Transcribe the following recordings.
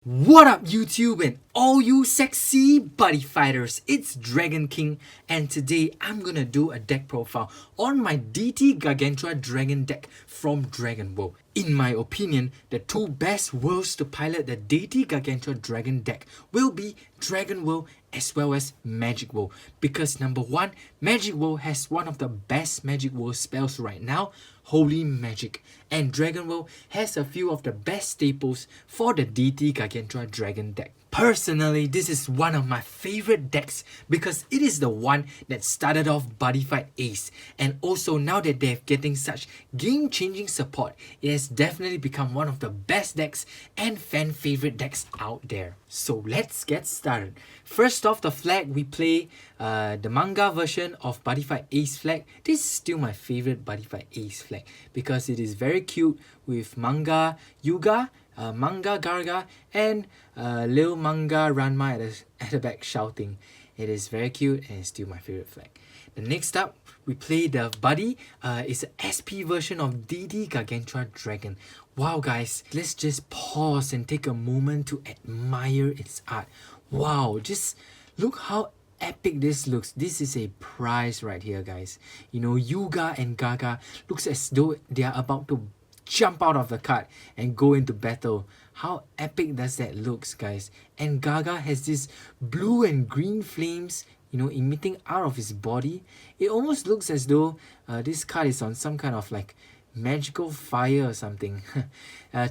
What up YouTube and all you sexy buddy fighters, it's Dragon King and today I'm gonna do a deck profile on my Deity Gargantua Dragon deck from Dragon World. In my opinion, the two best worlds to pilot the Deity Gargantua Dragon deck will be Dragon World as well as Magic World, because number one, Magic World has one of the best Magic World spells right now, Holy Magic, and Dragon World has a few of the best staples for the Deity Gargantua Dragon deck. Personally, this is one of my favorite decks because it is the one that started off Buddyfight Ace, and also now that they're getting such game-changing support, it has definitely become one of the best decks and fan favorite decks out there. So let's get started. First off the flag, we play the manga version of Buddyfight Ace flag. This is still my favorite Buddyfight Ace flag because it is very cute with manga Yuga, manga Garga, and Lil Manga Ranma at the back shouting. It is very cute and it's still my favorite flag. The next up, we play the Buddy. It's an SP version of Deity Gargantua Dragon. Wow guys, let's just pause and take a moment to admire its art. Wow, just look how epic this looks. This is a prize right here guys. You know, Yuga and Gaga looks as though they are about to jump out of the cart and go into battle. How epic does that look guys? And Gaga has this blue and green flames, you know, emitting out of his body. It almost looks as though this card is on some kind of like magical fire or something.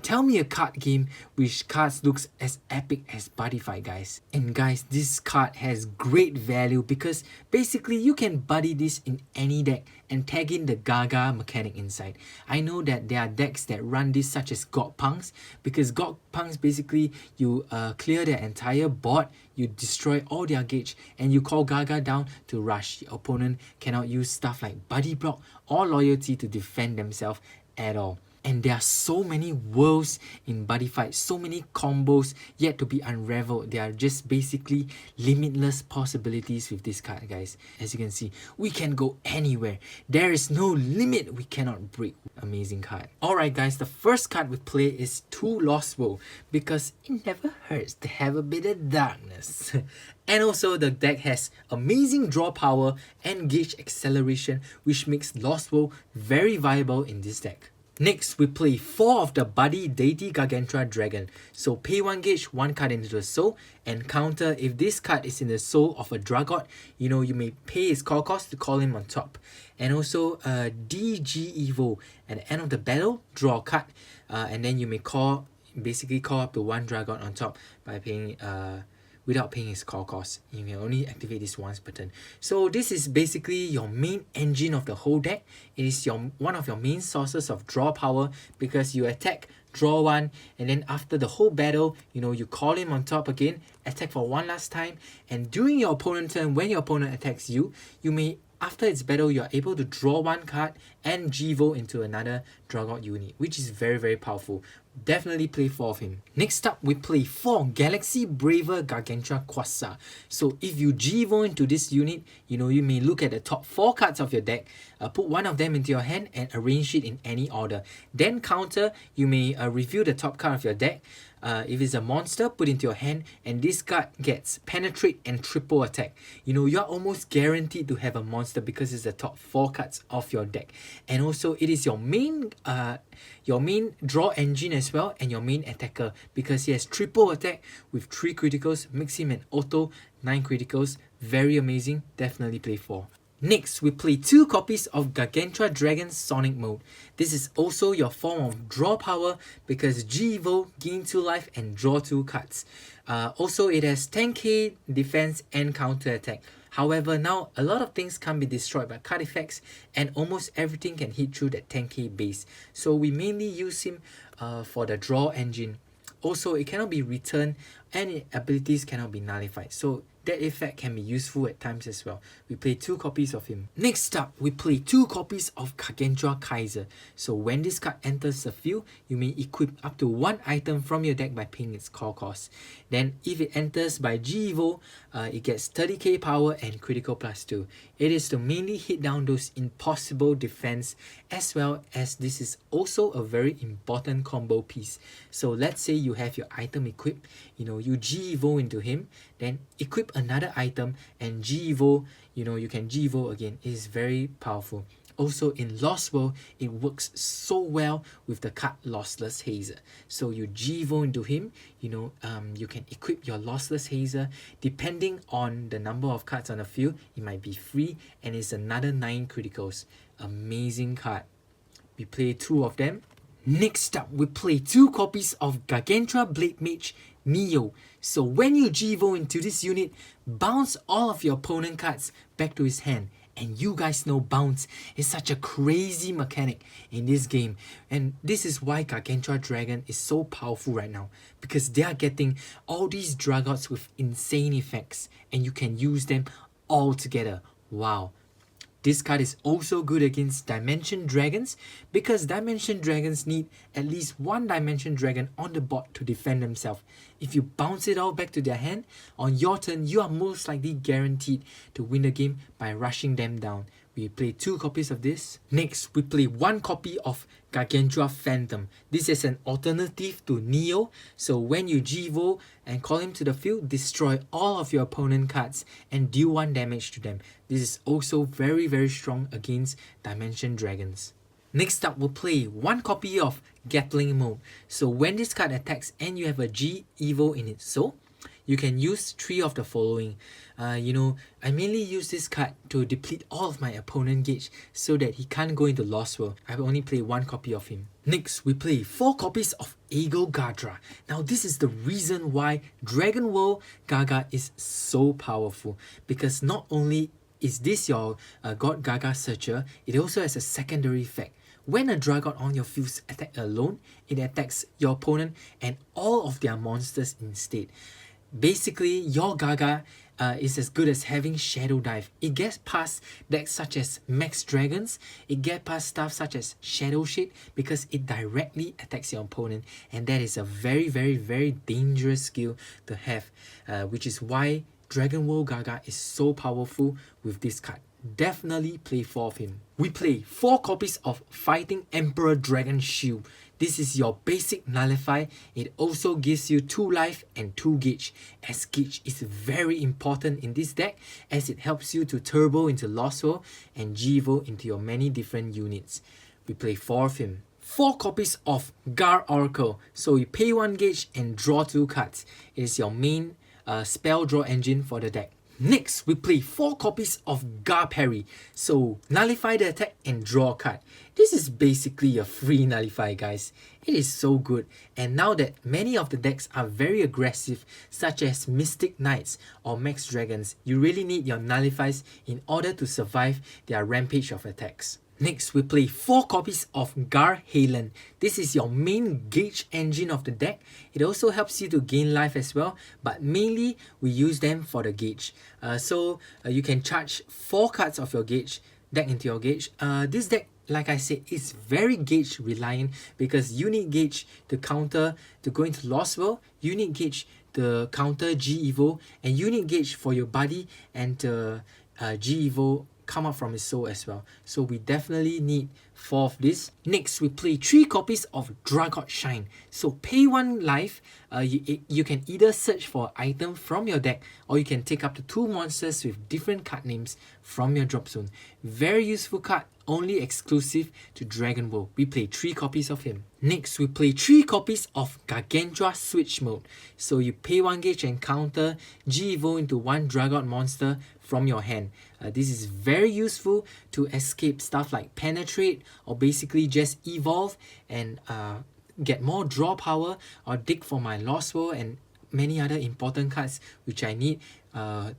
Tell me a card game which cards looks as epic as Buddyfight guys. And guys, this card has great value because basically you can buddy this in any deck and tag in the Gaga mechanic inside. I know that there are decks that run this such as God Punks, because God Punks basically you clear their entire board, you destroy all their gauge, and you call Gaga down to rush. Your opponent cannot use stuff like Buddy Block or Loyalty to defend themselves at all. And there are so many worlds in Buddyfight, so many combos yet to be unraveled. There are just basically limitless possibilities with this card guys. As you can see, we can go anywhere. There is no limit we cannot break. Amazing card. Alright guys, the first card we play is Two Lost World, because it never hurts to have a bit of darkness. And also the deck has amazing draw power and gauge acceleration, which makes Lost World very viable in this deck. Next, we play 4 of the Buddy Deity Gargantua Dragon. So pay 1 gauge, 1 card into the soul, and counter if this card is in the soul of a Dragod, you know, you may pay his call cost to call him on top. And also DG Evo, at the end of the battle, draw a card, and then you may basically call up to 1 Dragod on top by paying without paying his call cost. You may only activate this once per turn. So this is basically your main engine of the whole deck. It is one of your main sources of draw power, because you attack, draw 1, and then after the whole battle, you know, you call him on top again, attack for 1 last time, and during your opponent's turn, when your opponent attacks you, you may, after its battle, you are able to draw 1 card and G-Vote into another Dragod unit, which is very, very powerful. Definitely play 4 of him. Next up, we play 4 Galaxy Braver Gargantua Quasar. So if you G-Vote into this unit, you know, you may look at the top 4 cards of your deck, put 1 of them into your hand and arrange it in any order. Then counter, you may review the top card of your deck. If it's a monster, put into your hand, and this card gets penetrate and triple attack. You know, you're almost guaranteed to have a monster because it's the top 4 cards of your deck. And also it is your main draw engine as well, and your main attacker, because he has triple attack with 3 criticals, makes him an auto 9 criticals. Very amazing. Definitely play 4. Next, we play 2 copies of Gargantua Dragon Sonic Mode. This is also your form of draw power, because G-Evo, gain 2 life and draw 2 cards. Also, it has 10k defense and counter attack. However, now a lot of things can be destroyed by card effects, and almost everything can hit through that 10k base. So we mainly use him for the draw engine. Also, it cannot be returned and abilities cannot be nullified. So that effect can be useful at times as well. We play 2 copies of him. Next up, we play 2 copies of Gargantua Kaiser. So when this card enters the field, you may equip up to 1 item from your deck by paying its core cost. Then if it enters by G-Evo, it gets 30k power and critical +2. It is to mainly hit down those impossible defense, as well as this is also a very important combo piece. So let's say you have your item equipped, you G-Evo into him, then equip another item and G-Evo, you can G-Evo again. It is very powerful. Also in Lost World, it works so well with the card Lostless Hazer. So you G-Evo into him, you can equip your Lostless Hazer. Depending on the number of cards on the field, it might be free, and it's another 9 criticals. Amazing card. We play 2 of them. Next up, we play 2 copies of Gargantua Blade Mage Neo. So when you G-Evo into this unit, bounce all of your opponent cards back to his hand. And you guys know bounce is such a crazy mechanic in this game. And this is why Gargantua Dragon is so powerful right now. Because they are getting all these Dragods with insane effects. And you can use them all together. Wow. This card is also good against Dimension Dragons, because Dimension Dragons need at least 1 Dimension Dragon on the board to defend themselves. If you bounce it all back to their hand, on your turn, you are most likely guaranteed to win the game by rushing them down. We play 2 copies of this. Next, we play 1 copy of Gargantua Phantom. This is an alternative to Neo. So when you G-Evo and call him to the field, destroy all of your opponent cards and deal 1 damage to them. This is also very, very strong against Dimension Dragons. Next up, we'll play 1 copy of Gatling Mode. So when this card attacks and you have a G-Evo in its soul, you can use 3 of the following. I mainly use this card to deplete all of my opponent gauge so that he can't go into Lost World. I will only play 1 copy of him. Next, we play 4 copies of Ego Gadra. Now this is the reason why Dragon World Gaga is so powerful, because not only is this your God Gaga Searcher, it also has a secondary effect. When a Dragod on your field attacks alone, it attacks your opponent and all of their monsters instead. Basically, your Gaga is as good as having Shadow Dive. It gets past decks such as Max Dragons, it gets past stuff such as Shadow Shade, because it directly attacks your opponent, and that is a very, very, very dangerous skill to have, which is why Dragon World Gaga is so powerful with this card. Definitely play 4 of him. We play 4 copies of Fighting Emperor Dragon Shield. This is your basic nullify. It also gives you 2 life and 2 gauge, as gauge is very important in this deck, as it helps you to turbo into Lost World and G-Evo into your many different units. We play 4 of him. 4 copies of Gar Oracle. So you pay 1 gauge and draw 2 cards. It is your main spell draw engine for the deck. Next, we play 4 copies of Gar Parry. So nullify the attack and draw a card. This is basically a free nullify, guys. It is so good. And now that many of the decks are very aggressive, such as Mystic Knights or Max Dragons, you really need your nullifies in order to survive their rampage of attacks. Next, we play 4 copies of Gar Halen. This is your main gauge engine of the deck. It also helps you to gain life as well, but mainly we use them for the gauge. So you can charge 4 cards of your gauge deck into your gauge. This deck, like I said, is very gauge reliant, because you need gauge to counter to go into Lost World, you need gauge to counter G-Evo, and you need gauge for your buddy and G-Evo come up from his soul as well. So we definitely need 4 of this. Next, we play 3 copies of Dragod Shine. So pay 1 life. You can either search for an item from your deck, or you can take up to 2 monsters with different card names from your drop zone. Very useful card, only exclusive to Dragon World. We play 3 copies of him. Next, we play 3 copies of Gargantua Switch Mode. So you pay 1 gauge and counter G-Evo into 1 Dragod monster from your hand. This is very useful to escape stuff like Penetrate, or basically just evolve and get more draw power, or dig for my Lost World and many other important cards which I need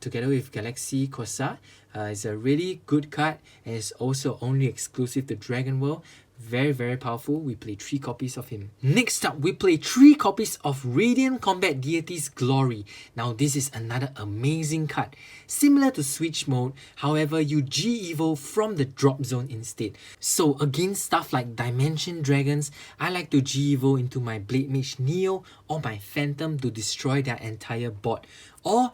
together with Galaxy Corsair. It's a really good card, and it's also only exclusive to Dragon World. Very, very powerful. We play 3 copies of him. Next up, we play 3 copies of Radiant Combat Deity's Glory. Now, this is another amazing card. Similar to Switch Mode, however, you G-Evo from the drop zone instead. So, against stuff like Dimension Dragons, I like to G-Evo into my Blade Mage Neo or my Phantom to destroy their entire board. Or,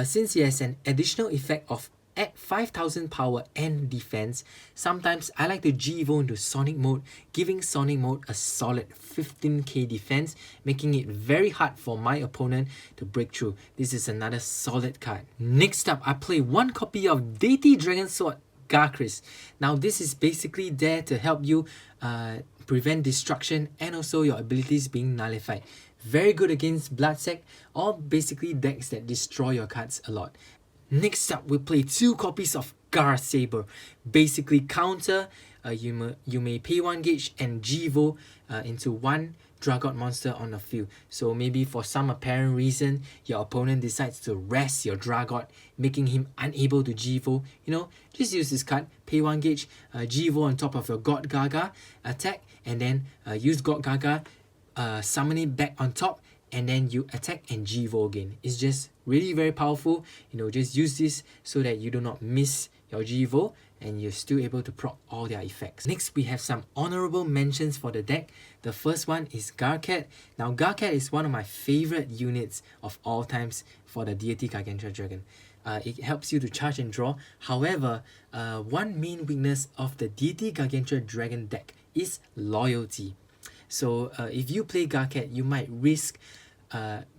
since he has an additional effect of at 5000 power and defense, sometimes I like to G-Evo into Sonic Mode, giving Sonic Mode a solid 15k defense, making it very hard for my opponent to break through. This is another solid card. Next up, I play 1 copy of Deity Dragon Sword Garcris. Now this is basically there to help you prevent destruction and also your abilities being nullified. Very good against Bloodsec or basically decks that destroy your cards a lot. Next up, we play 2 copies of Gar Saber. Basically counter, you may pay 1 gauge and G-Evo into 1 Dragod monster on the field. So maybe for some apparent reason, your opponent decides to rest your Dragod, making him unable to G-Evo. You know, just use this card, pay 1 gauge, G-Evo on top of your God Gaga, attack, and then use God Gaga, summon it back on top, and then you attack and G-Evo again. It's just really very powerful. You know, just use this so that you do not miss your G-Evo and you're still able to proc all their effects. Next, we have some honorable mentions for the deck. The first one is Garcat. Now, Garcat is one of my favorite units of all times for the Deity Gargantua Dragon. It helps you to charge and draw. However, one main weakness of the Deity Gargantua Dragon deck is loyalty. So if you play Garcat, you might risk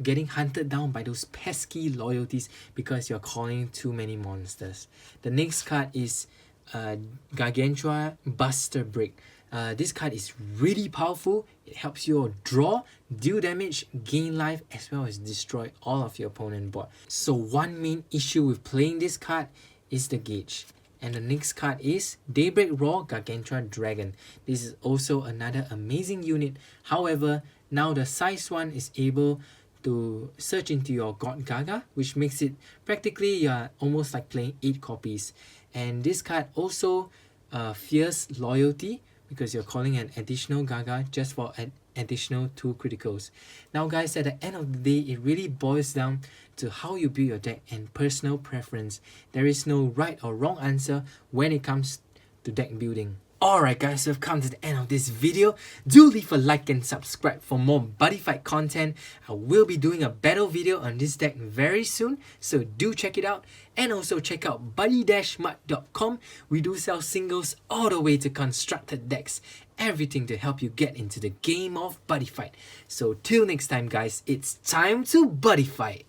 getting hunted down by those pesky loyalties because you're calling too many monsters. The next card is Gargantua Buster Break. This card is really powerful. It helps you draw, deal damage, gain life, as well as destroy all of your opponent board. So one main issue with playing this card is the gauge. And the next card is Daybreak Raw Gargantua Dragon. This is also another amazing unit. However, now the size 1 is able to search into your God Gaga, which makes it practically almost like playing 8 copies. And this card also fears loyalty because you're calling an additional Gaga just for an additional 2 criticals. Now guys, at the end of the day, it really boils down to how you build your deck and personal preference. There is no right or wrong answer when it comes to deck building. Alright guys, we've come to the end of this video. Do leave a like and subscribe for more Buddyfight content. I will be doing a battle video on this deck very soon, so do check it out. And also check out buddy-mud.com. We do sell singles all the way to constructed decks. Everything to help you get into the game of Buddyfight. So till next time guys, it's time to Buddyfight.